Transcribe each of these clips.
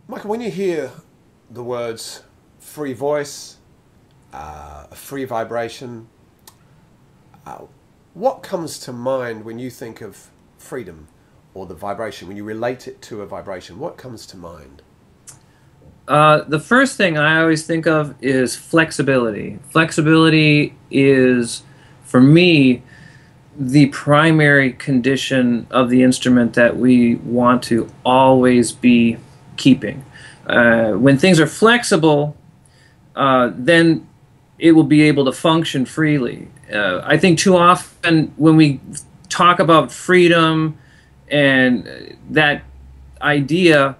Michael, when you hear the words free voice, free vibration, uh, what comes to mind when you think of freedom or the vibration, when you relate it to a vibration? What comes to mind? The first thing I always think of is flexibility. Flexibility is, for me, the primary condition of the instrument that we want to always be keeping. When things are flexible, then it will be able to function freely. I think too often when we talk about freedom and that idea,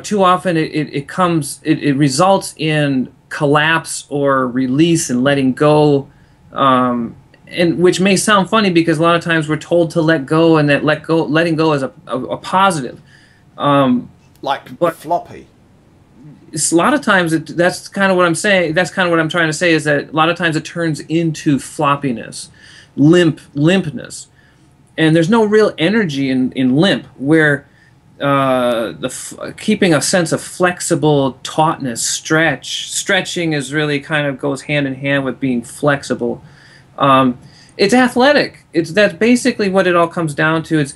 too often it results in collapse or release and letting go, and which may sound funny because a lot of times we're told to let go, and that letting go is a positive. Like But floppy. it's a lot of times that's kind of what I'm saying. That's kind of what I'm trying to say, is that a lot of times it turns into floppiness, limpness, and there's no real energy in limp, where keeping a sense of flexible tautness, stretching is really kind of goes hand in hand with being flexible. It's athletic. That's basically what it all comes down to. It's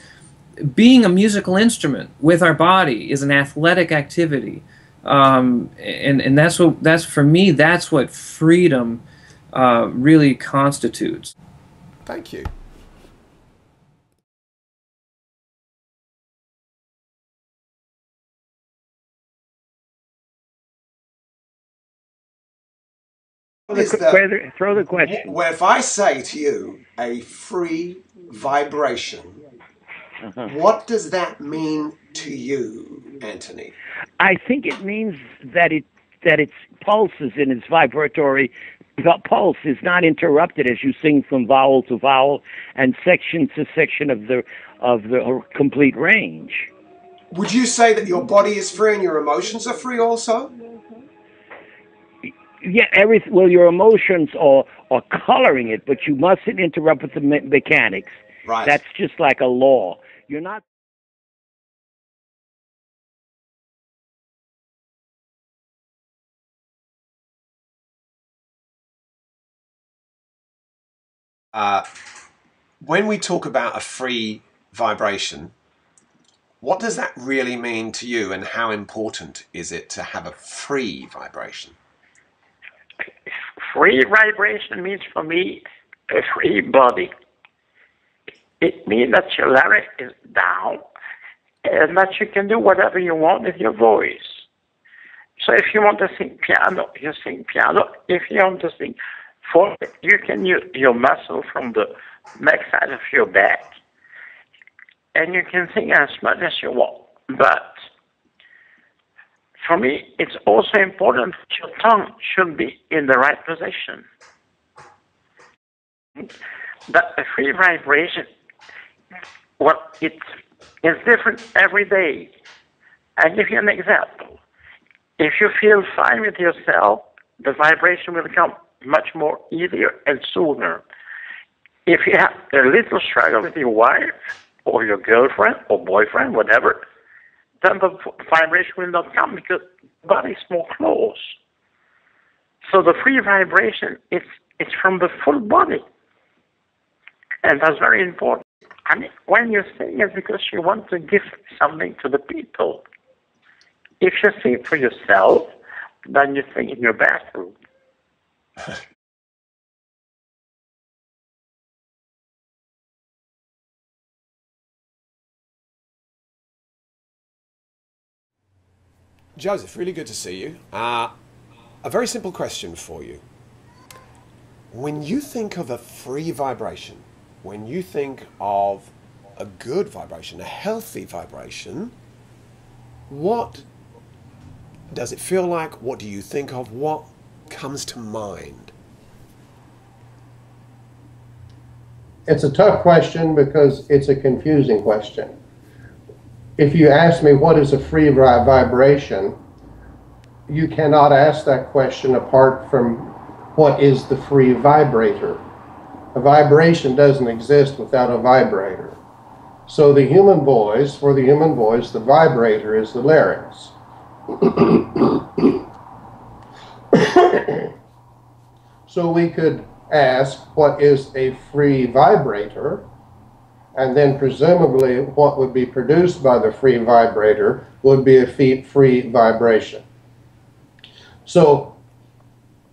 being a musical instrument with our body is an athletic activity, and that's for me. That's what freedom really constitutes. Thank you. Is the Throw the question. Well, if I say to you a free vibration, Uh-huh. what does that mean to you, Anthony? I think it means that its pulses in its vibratory pulse is not interrupted as you sing from vowel to vowel and section to section of the complete range. Would you say that your body is free and your emotions are free also? Yeah, well, your emotions are coloring it, but you mustn't interrupt with the mechanics. Right. That's just like a law. You're not. Uh, when we talk about a free vibration, what does that really mean to you, and how important is it to have a free vibration? Free vibration means for me a free body. It means that your larynx is down and that you can do whatever you want with your voice. So if you want to sing piano, you sing piano. If you want to sing folk, you can use your muscle from the neck side of your back, and you can sing as much as you want. But for me, it's also important that your tongue should be in the right position. But a free vibration, well, it's different every day. I'll give you an example. If you feel fine with yourself, the vibration will come much more easier and sooner. If you have a little struggle with your wife or your girlfriend or boyfriend, whatever, then the vibration will not come because the body is more close. So the free vibration, it's from the full body. And that's very important. I mean, when you sing, it's because you want to give something to the people. If you sing for yourself, then you sing in your bathroom. Joseph, really good to see you. A very simple question for you. When you think of a free vibration, when you think of a good vibration, a healthy vibration, what does it feel like? What do you think of? What comes to mind? It's a tough question because it's a confusing question. If you ask me what is a free vibration, you cannot ask that question apart from what is the free vibrator. A vibration doesn't exist without a vibrator. So for the human voice, the vibrator is the larynx. So we could ask, what is a free vibrator? And then presumably what would be produced by the free vibrator would be a free vibration. So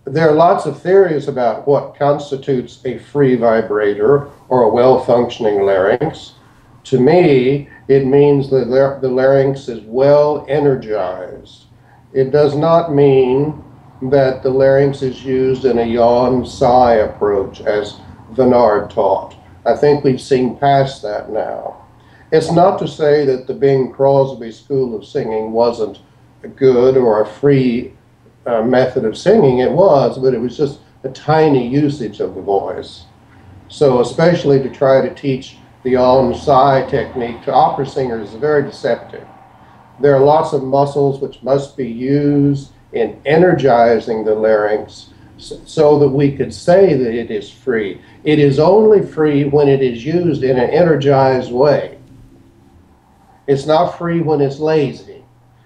there are lots of theories about what constitutes a free vibrator or a well-functioning larynx. To me, it means that the larynx is well energized. It does not mean that the larynx is used in a yawn-sigh approach, as Vennard taught. I think we've seen past that now. It's not to say that the Bing Crosby School of Singing wasn't a good or a free method of singing. It was, but it was just a tiny usage of the voice. So especially to try to teach the yawn-sigh technique to opera singers is very deceptive. There are lots of muscles which must be used in energizing the larynx so that we could say that it is free. It is only free when it is used in an energized way. It's not free when it's lazy.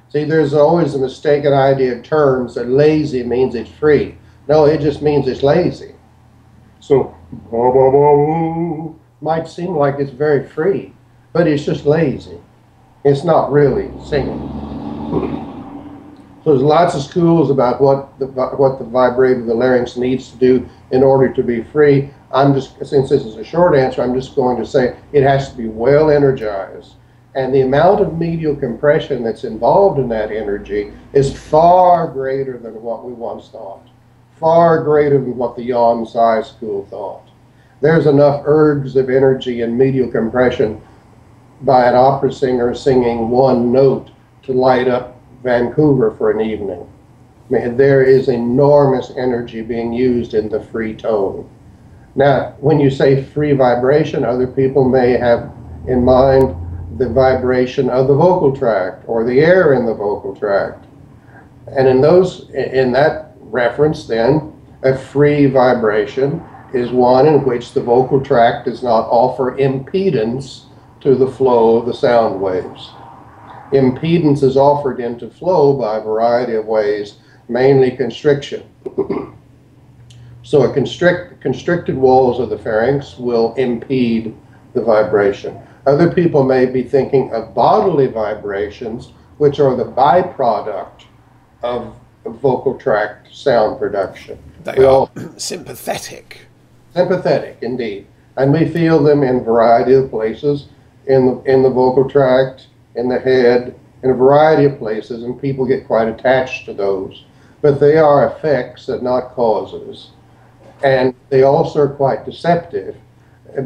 See, there's always a mistaken idea of terms that lazy means it's free. No, it just means it's lazy. So, might seem like it's very free, but it's just lazy. It's not really singing. So there's lots of schools about what the vibrator of the larynx needs to do in order to be free. Since this is a short answer, I'm just going to say it has to be well energized. And the amount of medial compression that's involved in that energy is far greater than what we once thought. Far greater than what the yawn-sigh school thought. There's enough ergs of energy and medial compression by an opera singer singing one note to light up Vancouver for an evening. I mean, there is enormous energy being used in the free tone. Now, when you say free vibration, other people may have in mind the vibration of the vocal tract or the air in the vocal tract. And in that reference, then, a free vibration is one in which the vocal tract does not offer impedance to the flow of the sound waves. Impedance is offered into flow by a variety of ways, mainly constriction. So constricted walls of the pharynx will impede the vibration. Other people may be thinking of bodily vibrations, which are the byproduct of vocal tract sound production. They are sympathetic. Sympathetic, indeed. And we feel them in a variety of places, in the vocal tract, in the head, in a variety of places, and people get quite attached to those. But they are effects and not causes. And they also are quite deceptive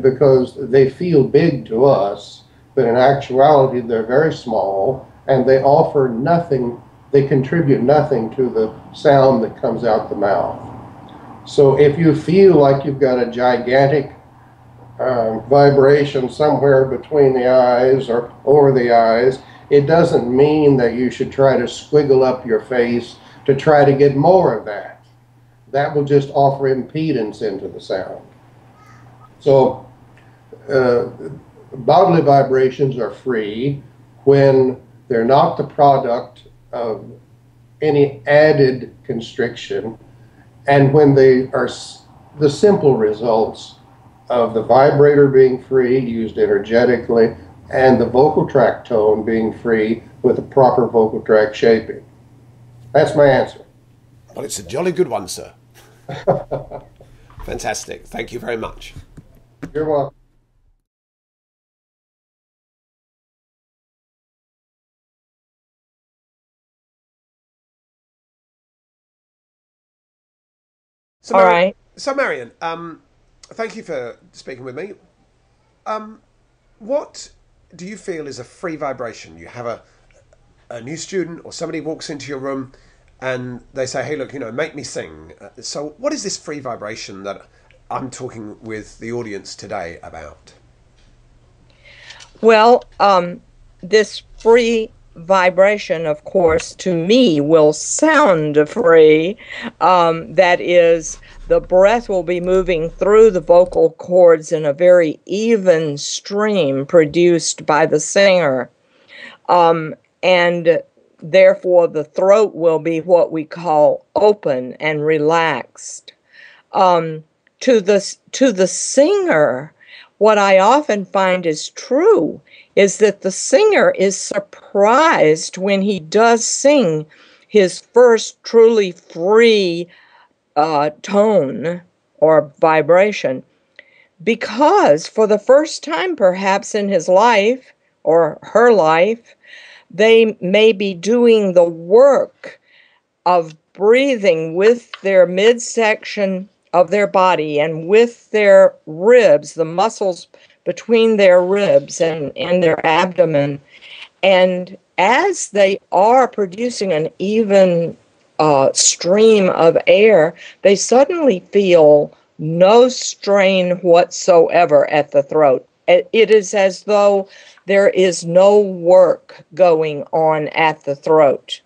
because they feel big to us, but in actuality they're very small, and they offer nothing, they contribute nothing to the sound that comes out the mouth. So if you feel like you've got a gigantic vibration somewhere between the eyes or over the eyes, it doesn't mean that you should try to squiggle up your face to try to get more of that. That will just offer impedance into the sound. So bodily vibrations are free when they're not the product of any added constriction, and when they are the simple results of the vibrator being free, used energetically, and the vocal tract tone being free with the proper vocal tract shaping. That's my answer. Well, it's a jolly good one, sir. Fantastic. Thank you very much. You're welcome. So, All right. So, Marion, thank you for speaking with me. What do you feel is a free vibration? You have a new student or somebody walks into your room and they say, hey, look, make me sing. So what is this free vibration that I'm talking with the audience today about? Well, this free vibration, of course, to me will sound free. That is, the breath will be moving through the vocal cords in a very even stream produced by the singer. And therefore the throat will be what we call open and relaxed. To the singer, what I often find is true is that the singer is surprised when he does sing his first truly free tone or vibration, because for the first time perhaps in his life or her life, they may be doing the work of breathing with their midsection of their body and with their ribs, the muscles between their ribs and their abdomen. And as they are producing an even stream of air, they suddenly feel no strain whatsoever at the throat. It is as though there is no work going on at the throat.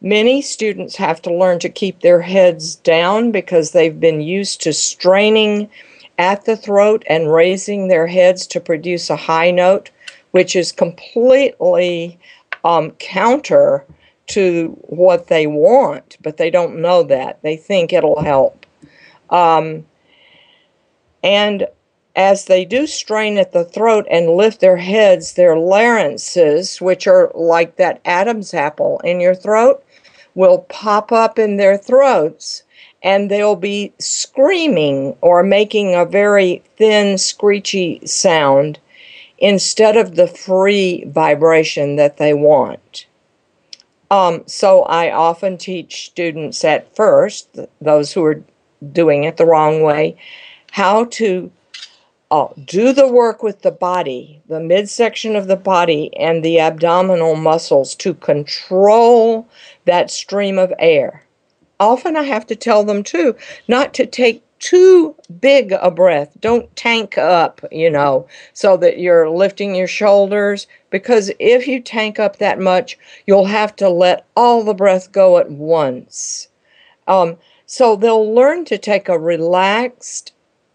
Many students have to learn to keep their heads down because they've been used to straining at the throat and raising their heads to produce a high note, which is completely counter to what they want, but they don't know that. They think it'll help. And as they do strain at the throat and lift their heads, their larynxes, which are like that Adam's apple in your throat, will pop up in their throats, and they'll be screaming or making a very thin, screechy sound instead of the free vibration that they want. So I often teach students at first, those who are doing it the wrong way, how to do the work with the body, the midsection of the body and the abdominal muscles to control that stream of air. Often I have to tell them too, not to take too big a breath. Don't tank up, so that you're lifting your shoulders, because if you tank up that much, you'll have to let all the breath go at once. So they'll learn to take a relaxed,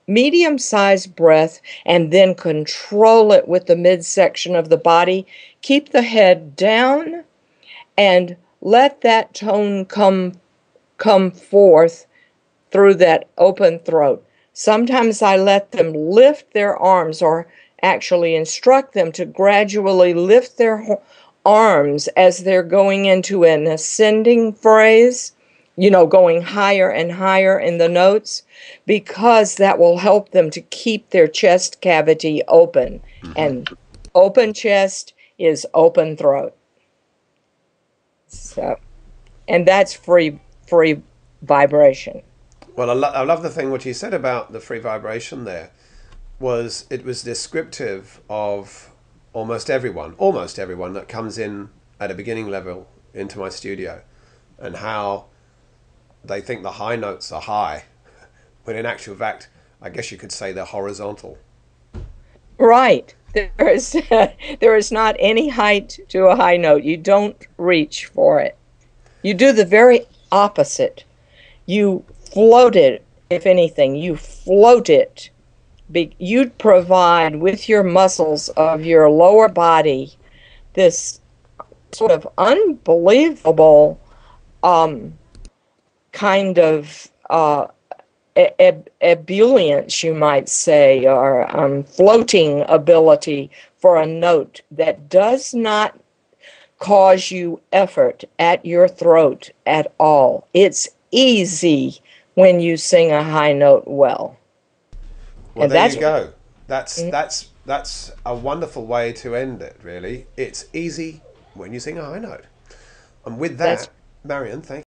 medium-sized breath and then control it with the midsection of the body. Keep the head down and let that tone come forth through that open throat. Sometimes I let them lift their arms, or actually instruct them to gradually lift their arms as they're going into an ascending phrase, going higher and higher in the notes, because that will help them to keep their chest cavity open. And open chest is open throat. So, and that's free vibration. Well, I love the thing what you said about the free vibration there. It was descriptive of almost everyone that comes in at a beginning level into my studio, and how they think the high notes are high, when in actual fact, I guess you could say they're horizontal. Right. There is not any height to a high note. You don't reach for it. You do the very opposite. You float it, if anything. You float it. You'd provide with your muscles of your lower body this sort of unbelievable kind of ebullience, you might say, or floating ability for a note that does not cause you effort at your throat at all. It's easy when you sing a high note well. Well, and there you go. That's a wonderful way to end it, really. It's easy when you sing a high note. And with that, Marion, thank you.